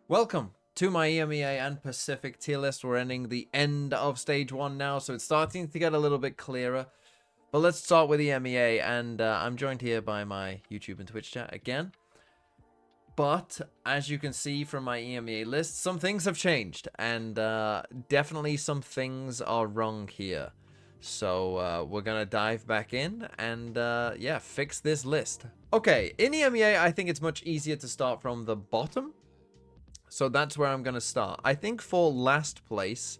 Welcome to my EMEA and Pacific tier list. We're ending the end of stage 1 now, so it's starting to get a little bit clearer. But let's start with EMEA, and I'm joined here by my YouTube and Twitch chat again. But as you can see from my EMEA list, some things have changed, and definitely some things are wrong here. So we're going to dive back in and, yeah, fix this list. Okay, in EMEA, I think it's much easier to start from the bottom. So that's where I'm going to start. I think for last place,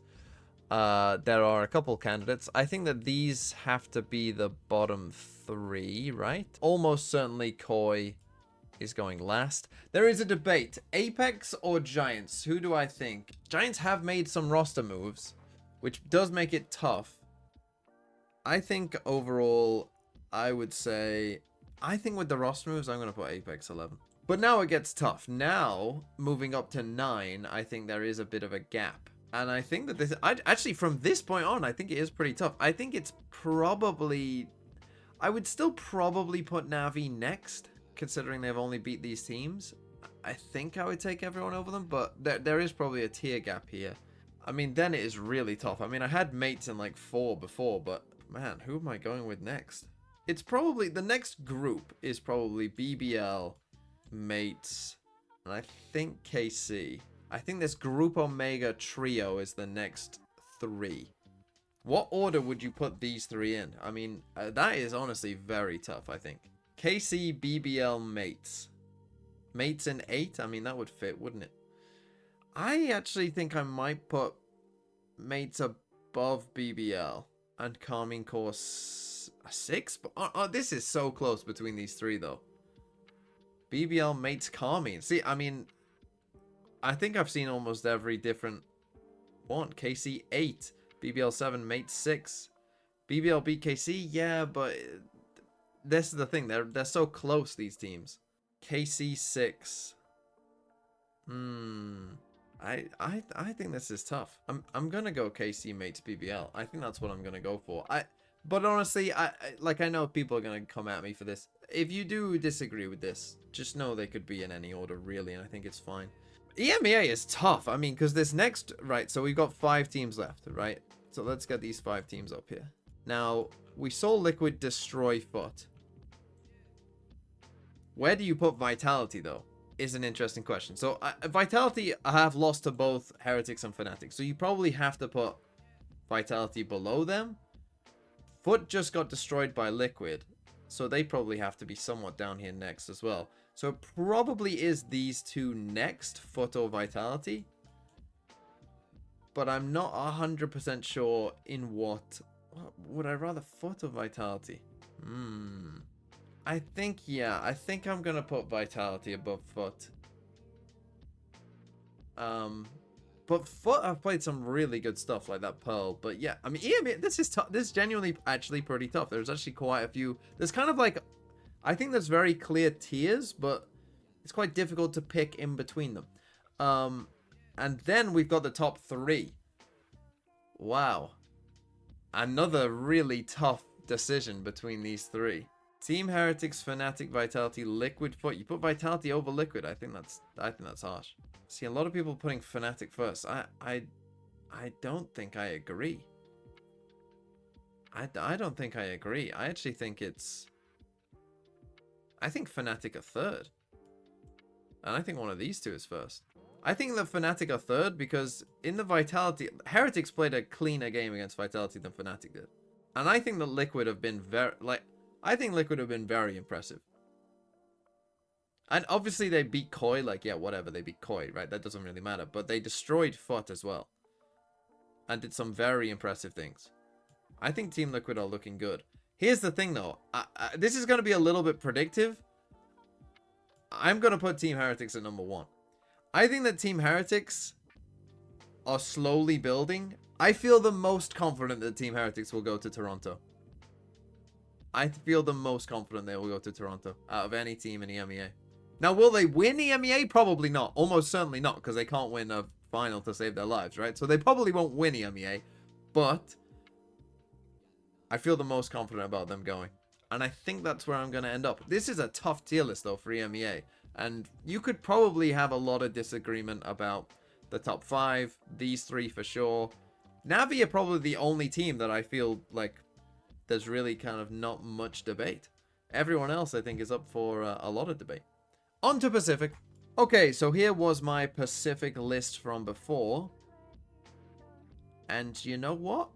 there are a couple candidates. I think that these have to be the bottom 3, right? Almost certainly Koi is going last. There is a debate. Apex or Giants? Who do I think? Giants have made some roster moves, which does make it tough. I think overall, I would say, I think with the roster moves, I'm going to put Apex 11. But now it gets tough. Now, moving up to 9, I think there is a bit of a gap. And I think that this... actually, from this point on, I think it is pretty tough. I think it's probably... I would still probably put Navi next, considering they've only beat these teams. I think I would take everyone over them, but there is probably a tier gap here. I mean, then it is really tough. I mean, I had mates in like 4 before, but man, who am I going with next? It's probably... the next group is probably BBL... mates, and I think KC. I think this Group Omega trio is the next 3. What order would you put these 3 in? I mean, that is honestly very tough, I think. KC, BBL, mates. Mates in 8? I mean, that would fit, wouldn't it? I actually think I might put mates above BBL and Calming Course 6. But this is so close between these 3, though. BBL mates Carmine. See, I mean, I think I've seen almost every different one. KC 8. BBL 7 mates 6. BBL beat KC, yeah, but this is the thing. They're so close, these teams. KC 6. I think this is tough. I'm gonna go KC mates BBL. I think that's what I'm gonna go for. But honestly, I know people are going to come at me for this. If you do disagree with this, just know they could be in any order, really, and I think it's fine. EMEA is tough. I mean, because this next... right, so we've got 5 teams left, right? So let's get these 5 teams up here. Now, we saw Liquid destroy Foot. Where do you put Vitality, though? Is an interesting question. So, Vitality have lost to both Heretics and Fanatics. So, you probably have to put Vitality below them. Foot just got destroyed by Liquid, so they probably have to be somewhat down here next as well. So it probably is these 2 next, Foot or Vitality. But I'm not 100% sure in what... would I rather Foot or Vitality? I think, yeah, I think I'm going to put Vitality above Foot. But Foot have played some really good stuff like that Pearl. But yeah, I mean, EMEA, this is tough. This is genuinely actually pretty tough. There's actually quite a few. There's kind of like, I think there's very clear tiers, but it's quite difficult to pick in between them. And then we've got the top 3. Wow. Another really tough decision between these 3. Team Heretics, Fnatic, Vitality, Liquid, Foot. You put Vitality over Liquid. I think that's harsh. See, a lot of people putting Fnatic first. I don't think I agree. I don't think I agree. I actually think it's... I think Fnatic are 3rd. And I think one of these 2 is first. I think that Fnatic are 3rd because in the Vitality... Heretics played a cleaner game against Vitality than Fnatic did. And I think that Liquid have been very... I think Liquid have been very impressive. And obviously they beat Koi, like, yeah, whatever, they beat Koi, right? That doesn't really matter. But they destroyed Foot as well. And did some very impressive things. I think Team Liquid are looking good. Here's the thing, though. This is going to be a little bit predictive. I'm going to put Team Heretics at number 1. I think that Team Heretics are slowly building. I feel the most confident that Team Heretics will go to Toronto. I feel the most confident they will go to Toronto out of any team in EMEA. Now, will they win EMEA? Probably not. Almost certainly not, because they can't win a final to save their lives, right? So they probably won't win EMEA, but I feel the most confident about them going. And I think that's where I'm going to end up. This is a tough tier list, though, for EMEA. And you could probably have a lot of disagreement about the top 5. These 3 for sure. Navi are probably the only team that I feel like there's really kind of not much debate. Everyone else, I think, is up for a lot of debate. On to Pacific. Okay, so here was my Pacific list from before. And you know what?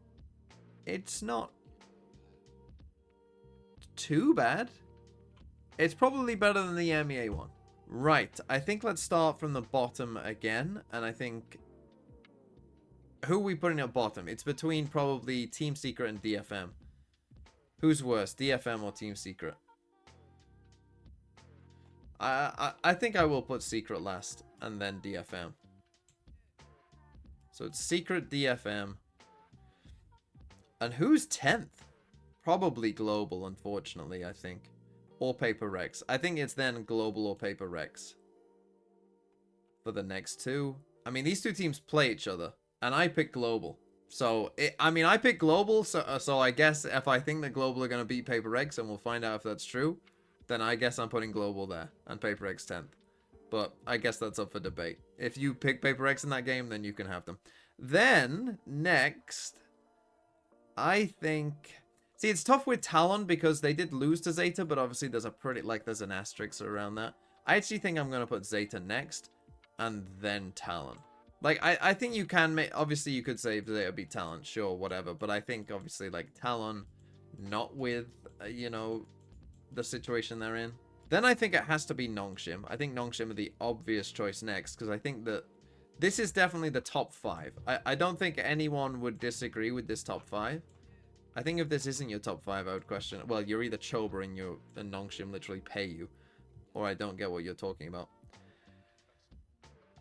It's not too bad. It's probably better than the EMEA one. Right, I think let's start from the bottom again. And I think... who are we putting at bottom? It's between probably Team Secret and DFM. Who's worse, DFM or Team Secret? I think I will put Secret last and then DFM. So it's Secret, DFM. And who's 10th? Probably Global, unfortunately, I think. Or Paper Rex. I think it's then Global or Paper Rex. For the next 2. I mean, these 2 teams play each other. And I picked Global. So, I picked Global, so I guess if I think that Global are going to beat Paper Rex, and we'll find out if that's true, then I guess I'm putting Global there, and Paper Rex 10th. But I guess that's up for debate. If you pick Paper Rex in that game, then you can have them. Then, next, I think... see, it's tough with Talon, because they did lose to Zeta, but obviously there's a pretty, like, there's an asterisk around that. I actually think I'm going to put Zeta next, and then Talon. Like, I think you can make... obviously, you could say Zeta beat Talon, sure, whatever. But I think, obviously, like, Talon, not with, you know, the situation they're in. Then I think it has to be Nongshim. I think Nongshim are the obvious choice next, because I think that this is definitely the top 5. I don't think anyone would disagree with this top 5. I think if this isn't your top 5, I would question... well, you're either Chober and Nongshim literally pay you, or I don't get what you're talking about.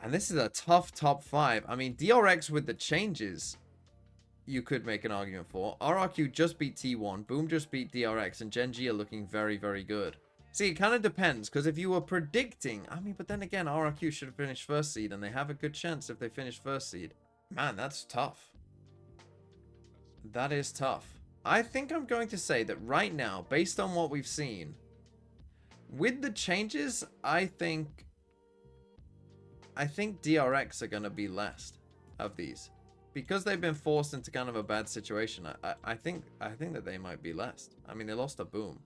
And this is a tough top 5. I mean, DRX with the changes, you could make an argument for. RRQ just beat T1. Boom just beat DRX. And Gen G are looking very, very good. See, it kind of depends. Because if you were predicting... I mean, but then again, RRQ should have finished first seed. And they have a good chance if they finish first seed. Man, that's tough. That is tough. I think I'm going to say that right now, based on what we've seen, with the changes, I think DRX are going to be last of these. Because they've been forced into kind of a bad situation, I think that they might be last. I mean, they lost a Boom.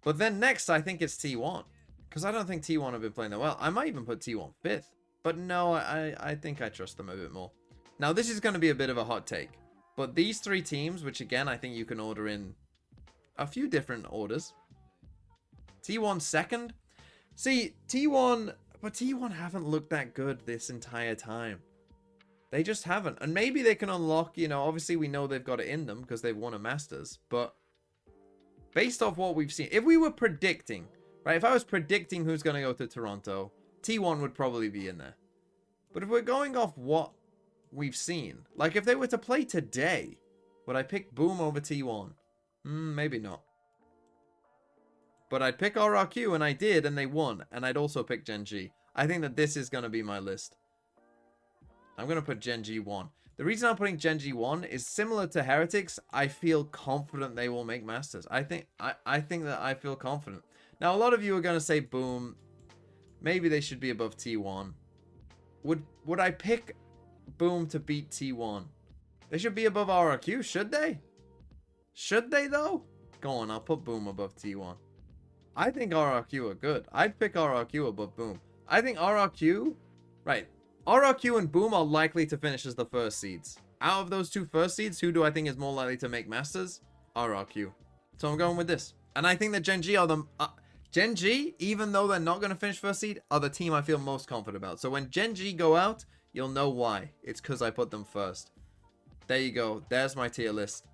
But then next, I think it's T1. Because I don't think T1 have been playing that well. I might even put T1 5th. But no, I think I trust them a bit more. Now, this is going to be a bit of a hot take. But these 3 teams, which again, I think you can order in a few different orders. T1 second. See, T1... but T1 haven't looked that good this entire time. They just haven't. And maybe they can unlock, you know, obviously we know they've got it in them because they've won a Masters. But based off what we've seen, if we were predicting, right, if I was predicting who's going to go to Toronto, T1 would probably be in there. But if we're going off what we've seen, like if they were to play today, would I pick Boom over T1? Maybe not. But I'd pick RRQ, and I did, and they won. And I'd also pick Gen G. I think that this is going to be my list. I'm going to put Gen G 1. The reason I'm putting Gen G 1 is similar to Heretics. I feel confident they will make Masters. I think that I feel confident. Now, a lot of you are going to say, Boom, maybe they should be above T1. Would I pick Boom to beat T1? They should be above RRQ, should they? Should they, though? Go on, I'll put Boom above T1. I think RRQ are good. I'd pick RRQ above Boom. I think RRQ... right. RRQ and Boom are likely to finish as the first seeds. Out of those 2 first seeds, who do I think is more likely to make Masters? RRQ. So I'm going with this. And I think that Gen G are the... Gen G, even though they're not going to finish first seed, are the team I feel most confident about. So when Gen G go out, you'll know why. It's because I put them first. There you go. There's my tier list.